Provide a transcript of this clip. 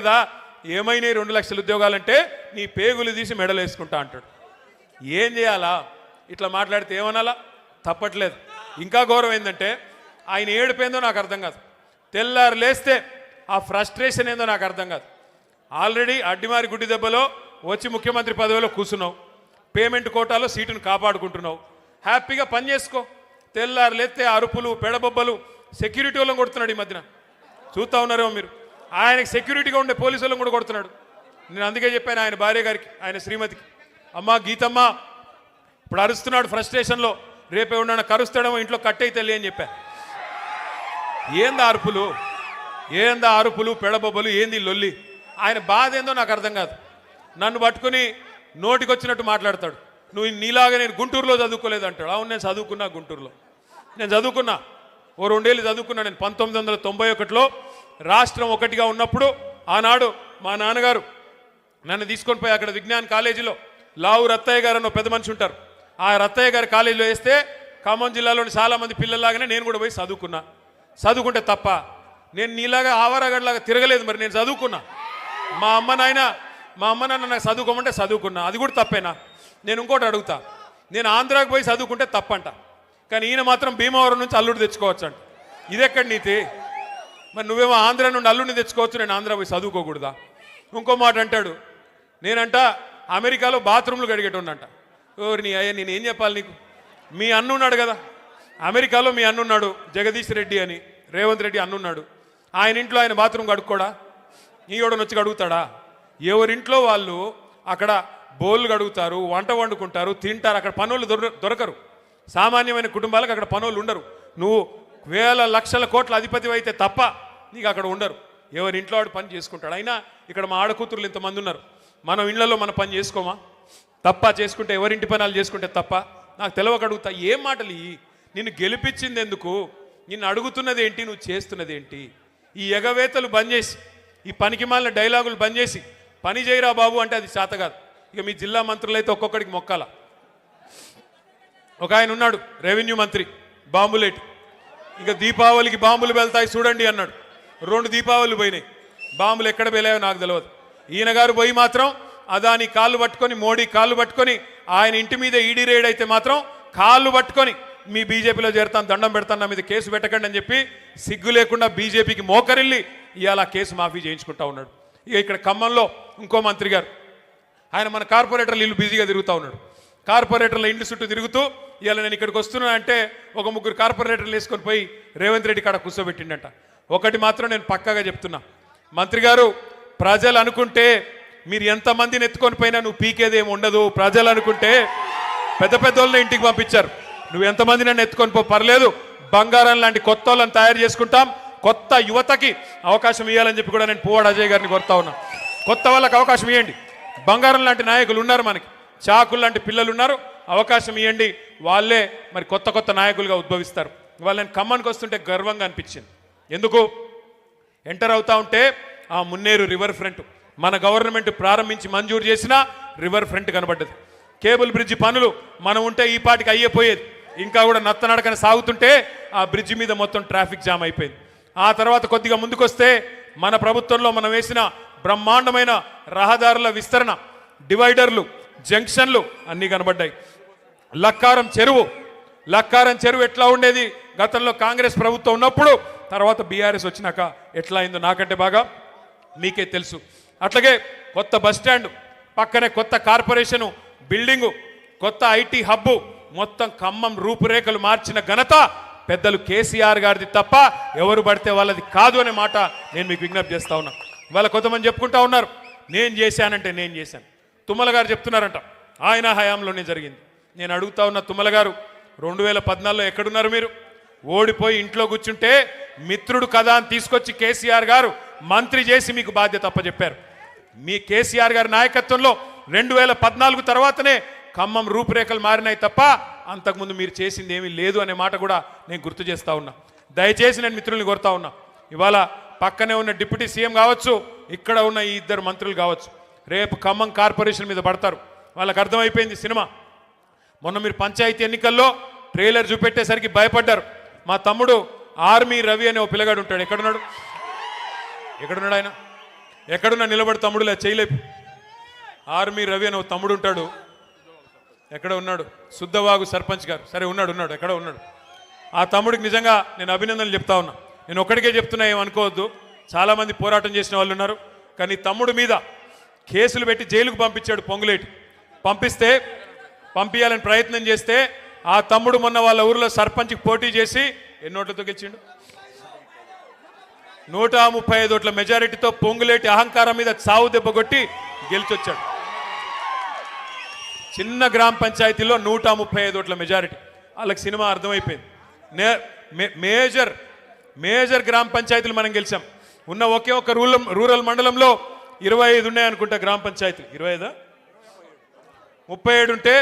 కదా ఏమైనా 2 లక్షల ఉద్యోగాలంటే నీ పేగులు తీసి మెడలు వేసుకుంటా అంటాడు. ఏం చేయాలా? ఇట్లా మాట్లాడితే ఏమనాలా? తప్పట్లేదు. ఇంకా గౌరవం ఏంటంటే ఆయన ఏడుపేందో నాకు అర్థం కాదు. తెల్లారు లేస్తే ఆ ఫ్రస్ట్రేషన్ ఏందో నాకు అర్థం కాదు. ఆల్రెడీ అడ్డిమారి గుడ్డి దెబ్బలో వచ్చి ముఖ్యమంత్రి పదవిలో కూర్చున్నావు, పేమెంట్ కోటాలో సీటును కాపాడుకుంటున్నావు, హ్యాపీగా పని చేసుకో. తెల్లారు లేస్తే అరుపులు పెడబొబ్బలు సెక్యూరిటీ వాళ్ళని కొడుతున్నాడు. ఈ మధ్యన చూస్తూ ఉన్నారేమో మీరు. ఆయనకి సెక్యూరిటీగా ఉండే పోలీసు వాళ్ళని కూడా కొడుతున్నాడు. నేను అందుకే చెప్పాను ఆయన భార్య గారికి, ఆయన శ్రీమతికి, అమ్మ గీతమ్మ ఇప్పుడు అరుస్తున్నాడు ఫ్రస్ట్రేషన్లో, రేపే ఉన్న కరుస్తాడేమో ఇంట్లో కట్టయి తల్లి అని చెప్పా. ఏందా అరుపులు, ఏందా అరుపులు పెడబొబ్బలు, ఏంది లొల్లి? ఆయన బాధ ఏందో నాకు అర్థం కాదు. నన్ను పట్టుకుని నోటికి వచ్చినట్టు మాట్లాడతాడు. నువ్వు నీలాగా నేను గుంటూరులో చదువుకోలేదు అంటాడు. అవును, నేను చదువుకున్నా గుంటూరులో. నేను చదువుకున్నా, ఓ 2 ఏళ్ళు చదువుకున్నా. నేను 1991లో రాష్ట్రం ఒకటిగా ఉన్నప్పుడు ఆనాడు మా నాన్నగారు నన్ను తీసుకొని పోయి అక్కడ విజ్ఞాన్ కాలేజీలో లావు రత్తయ్య గారు అన్న పెద్ద మనిషి ఉంటారు, ఆ రత్తయ్య గారి కాలేజీలో వేస్తే ఖమ్మం జిల్లాలోని చాలామంది పిల్లల్లాగానే నేను కూడా పోయి చదువుకున్నా. చదువుకుంటే తప్ప నేను నీలాగా ఆవారగడ్లాగా తిరగలేదు. మరి నేను చదువుకున్నా. మా అమ్మ నాన్న నాకు చదువుకోమంటే చదువుకున్నా. అది కూడా తప్పేనా? నేను ఇంకోటి అడుగుతా, నేను ఆంధ్రాకి పోయి చదువుకుంటే తప్పంట, కానీ ఈయన మాత్రం భీమవరం నుంచి అల్లుడు తెచ్చుకోవచ్చు అంట. ఇదెక్కడి నీతి? మరి నువ్వేమో ఆంధ్ర నుండి అల్లుడిని తెచ్చుకోవచ్చు, నేను ఆంధ్ర పోయి చదువుకోకూడదా? ఇంకో మాట అంటాడు, నేనంట అమెరికాలో బాత్రూమ్లు కడిగేటోనంట. నీ అయ్యా నేను ఏం చెప్పాలి నీకు? మీ అన్నున్నాడు కదా అమెరికాలో, మీ అన్నున్నాడు జగదీష్ రెడ్డి అని, రేవంత్ రెడ్డి అన్నున్నాడు. ఆయన ఇంట్లో ఆయన బాత్రూమ్ కడుక్కోడా? ఈయోడని వచ్చి కడుగుతాడా? ఎవరింట్లో వాళ్ళు అక్కడ బోళ్ళు కడుగుతారు, వంట వండుకుంటారు, తింటారు. అక్కడ పనులు దొరకరు. సామాన్యమైన కుటుంబాలకు అక్కడ పనులు ఉండరు. నువ్వు వేల లక్షల కోట్ల అధిపతి అయితే తప్ప నీకు అక్కడ ఉండరు. ఎవరి ఇంట్లో వాడు పని చేసుకుంటాడు. అయినా ఇక్కడ మా ఆడకూతురులు ఇంతమంది ఉన్నారు. మనం ఇళ్లలో మన పని చేసుకోమా? తప్ప చేసుకుంటే ఎవరింటి పనులు చేసుకుంటే తప్ప? నాకు తెలవక అడుగుతా, ఏం మాటలు ఇవి? నిన్ను గెలిపించింది ఎందుకు? నిన్ను అడుగుతున్నది ఏంటి? నువ్వు చేస్తున్నది ఏంటి? ఈ ఎగవేతలు బంద్ చేసి, ఈ పనికి మాలిన డైలాగులు బంద్ చేసి పని చేయరా బాబు అంటే అది చేత కాదు. ఇక మీ జిల్లా మంత్రులు అయితే ఒక్కొక్కడికి మొక్కాల. ఒక ఆయన ఉన్నాడు రెవెన్యూ మంత్రి బాంబులేటి, ఇక దీపావళికి బాంబులు వెళ్తాయి చూడండి అన్నాడు. 2 దీపావళిలు పోయినాయి. బాంబులు ఎక్కడ వెళ్ళాయో నాకు తెలియదు. ఈయన గారు పోయి మాత్రం అదాని కాళ్ళు పట్టుకొని, మోడీ కాళ్ళు పట్టుకొని, ఆయన ఇంటి మీద ఈడీ రేడ్ అయితే మాత్రం కాళ్ళు పట్టుకొని మీ బీజేపీలో చేరుతాను, దండం పెడతాను, నా మీద కేసు పెట్టకండి అని చెప్పి సిగ్గు లేకుండా బీజేపీకి మోకరిల్లి ఇవాళ కేసు మాఫీ చేయించుకుంటా ఉన్నాడు. ఇక ఇక్కడ ఖమ్మంలో ఇంకో మంత్రి గారు, ఆయన మన కార్పొరేటర్లు ఇల్లు బిజీగా తిరుగుతూ ఉన్నాడు. కార్పొరేటర్ల ఇంటి చుట్టూ తిరుగుతూ ఇవాళ నేను ఇక్కడికి వస్తున్నా అంటే ఒక 3 కార్పొరేటర్లు వేసుకొని పోయి రేవంత్ రెడ్డి కాడ కూర్చోబెట్టిండట. ఒకటి మాత్రం నేను పక్కాగా చెప్తున్నా, మంత్రి గారు, ప్రజలు అనుకుంటే మీరు ఎంతమందిని ఎత్తుకొని పోయినా నువ్వు పీకేదేమి ఉండదు. ప్రజలు అనుకుంటే పెద్ద పెద్ద వాళ్ళని ఇంటికి పంపించారు. నువ్వు ఎంతమంది నన్ను ఎత్తుకొని పో, పర్లేదు, బంగారం లాంటి కొత్త వాళ్ళని తయారు చేసుకుంటాం, కొత్త యువతకి అవకాశం ఇవ్వాలని చెప్పి కూడా నేను పువ్వాడ అజయ్ గారిని కోరుతా ఉన్నా. కొత్త వాళ్ళకి అవకాశం ఇవ్వండి. బంగారం లాంటి నాయకులు ఉన్నారు, మనకి చాకులు లాంటి పిల్లలు ఉన్నారు, అవకాశం ఇవ్వండి. వాళ్ళే మరి కొత్త కొత్త నాయకులుగా ఉద్భవిస్తారు. ఇవాళ నేను ఖమ్మానికి వస్తుంటే గర్వంగా అనిపించింది. ఎందుకు? ఎంటర్ అవుతా ఉంటే ఆ మున్నేరు రివర్ ఫ్రంట్ మన గవర్నమెంట్ ప్రారంభించి మంజూరు చేసిన రివర్ ఫ్రంట్ కనబడ్డది. కేబుల్ బ్రిడ్జి పనులు మనం ఉంటే ఈ పాటికి అయ్యేపోయేది. ఇంకా కూడా నత్తనడకన సాగుతుంటే ఆ బ్రిడ్జి మీద మొత్తం ట్రాఫిక్ జామ్ అయిపోయింది. ఆ తర్వాత కొద్దిగా ముందుకొస్తే మన ప్రభుత్వంలో మనం వేసిన బ్రహ్మాండమైన రహదారుల విస్తరణ, డివైడర్లు, జంక్షన్లు అన్నీ కనబడ్డాయి. లక్కారం చెరువు ఎట్లా ఉండేది గతంలో కాంగ్రెస్ ప్రభుత్వం ఉన్నప్పుడు, తర్వాత బీఆర్ఎస్ వచ్చినాక ఎట్లా అయిందో నాకంటే బాగా మీకే తెలుసు. అట్లాగే కొత్త బస్టాండ్ పక్కనే కొత్త కార్పొరేషను బిల్డింగు, కొత్త ఐటీ హబ్బు, మొత్తం ఖమ్మం రూపురేఖలు మార్చిన ఘనత పెద్దలు కేసీఆర్ గారిది తప్ప ఎవరు పడితే వాళ్ళది కాదు అనే మాట నేను మీకు విజ్ఞప్తి చేస్తా ఉన్నా. వాళ్ళ కొంతమంది చెప్పుకుంటా ఉన్నారు, నేను చేశానంటే నేను చేశాను. తుమ్మల గారు చెప్తున్నారంట ఆయన హయాంలోనే జరిగింది. నేను అడుగుతా ఉన్న తుమ్మల గారు, 2014లో ఎక్కడున్నారు మీరు? ఓడిపోయి ఇంట్లో కూర్చుంటే మిత్రుడు కదా అని తీసుకొచ్చి కేసీఆర్ గారు మంత్రి చేసి మీకు బాధ్యత అప్పచెప్పారు. మీ కేసీఆర్ గారి నాయకత్వంలో 2014 తర్వాతనే ఖమ్మం రూపురేఖలు మారినాయి తప్ప అంతకుముందు మీరు చేసింది ఏమీ లేదు అనే మాట కూడా నేను గుర్తు చేస్తా ఉన్నా. దయచేసి నేను మిత్రుల్ని కోరుతా ఉన్నా, ఇవాళ పక్కనే ఉన్న డిప్యూటీ సీఎం కావచ్చు, ఇక్కడ ఉన్న ఈ 2 మంత్రులు కావచ్చు, రేపు ఖమ్మం కార్పొరేషన్ మీద పడతారు. వాళ్ళకి అర్థమైపోయింది సినిమా. మొన్న మీరు పంచాయతీ ఎన్నికల్లో ట్రైలర్ చూపెట్టేసరికి భయపడ్డారు. మా తమ్ముడు ఆర్మీ రవి అనే ఓ పిల్లగాడు ఉంటాడు, ఎక్కడున్నాడు ఆయన? ఎక్కడున్నా నిలబడి తమ్ముడులే చేయలేపు. ఆర్మీ రవి అని ఒక తమ్ముడు ఉంటాడు, ఎక్కడ ఉన్నాడు, శుద్ధవాగు సర్పంచ్ గారు. సరే ఉన్నాడు ఎక్కడ ఉన్నాడు. ఆ తమ్ముడికి నిజంగా నేను అభినందనలు చెప్తా ఉన్నా. నేను ఒక్కడికే చెప్తున్నా, ఏమనుకోవద్దు, చాలామంది పోరాటం చేసిన వాళ్ళు ఉన్నారు. కానీ తమ్ముడు మీద కేసులు పెట్టి జైలుకు పంపించాడు పొంగులేటి. పంపించాలని ప్రయత్నం చేస్తే ఆ తమ్ముడు మొన్న వాళ్ళ ఊరిలో సర్పంచ్కి పోటీ చేసి ఎన్ని ఓట్లతో గెలిచిండు? 135 ఓట్ల మెజారిటీతో పొంగులేటి అహంకారం మీద చావు దెబ్బ కొట్టి గెలిచొచ్చాడు. చిన్న గ్రామ పంచాయతీలో 135 ఓట్ల మెజారిటీ. వాళ్ళకి సినిమా అర్థమైపోయింది. మేజర్ గ్రామ పంచాయతీలు మనం గెలిచాం. ఉన్న ఒకే ఒక రూరల్ మండలంలో 25 ఉన్నాయనుకుంటా గ్రామ పంచాయతీలు. 25 37 ఉంటే